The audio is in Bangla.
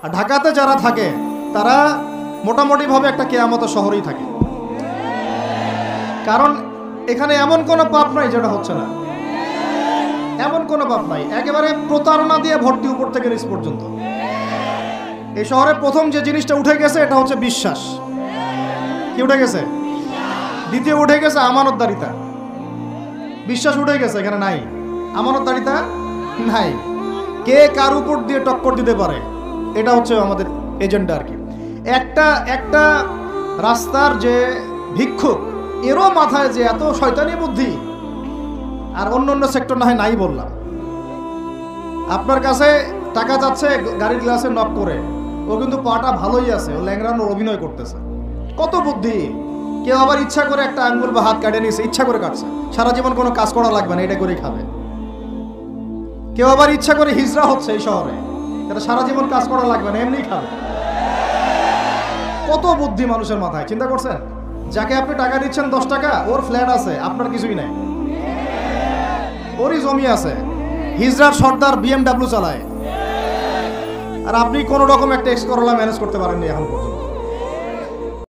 আর ঢাকাতে যারা থাকে তারা মোটামুটিভাবে একটা কেয়ামতের শহরেই থাকে, কারণ এখানে এমন কোনো পাপ নাই যেটা হচ্ছে না, এমন কোনো পাপ নাই। একেবারে প্রতারণা দিয়ে ভর্তি উপর থেকে নিচ পর্যন্ত। এই শহরে প্রথম যে জিনিসটা উঠে গেছে এটা হচ্ছে বিশ্বাস। কি উঠে গেছে? দ্বিতীয় উঠে গেছে আমানতদারিতা। বিশ্বাস উঠে গেছে, এখানে নাই। আমানতদারিতা নাই। কে কার উপর দিয়ে টক্কর দিতে পারে এটা হচ্ছে আমাদের এজেন্ডা আর কি। একটা রাস্তার যে ভিক্ষুক, এরও মাথায় যে এত শয়তানি বুদ্ধি, আর অন্য সেক্টর না হয় নাই বললাম। আপনার কাছে টাকা যাচ্ছে গাড়ির গ্লাসে নক করে, ও কিন্তু পাটা ভালোই আছে, ও ল্যাংড়ানোর অভিনয় করতেছে। কত বুদ্ধি! কেউ আবার ইচ্ছা করে একটা আঙ্গুল বা হাত কাটে নিয়েছে, ইচ্ছা করে কাটছে, সারা জীবন কোনো কাজ করা লাগবে না, এটা করেই খাবে। কেউ আবার ইচ্ছা করে হিজড়া হচ্ছে এই শহরে, এটা সারা জীবন কাজ করা লাগবে না, এমনি খাবে। কত বুদ্ধি মানুষের মাথায়, চিন্তা করছেন? যাকে আপনি টাকা দিচ্ছেন 10 টাকা, ওর ফ্ল্যাট আছে, আপনার কিছুই নাই, ওরই জমি আছে, হিজড়ার সর্দার BMW চালায়, আর আপনি কোন রকম একটা এক্স করলা ম্যানেজ করতে পারেননি এখন পর্যন্ত।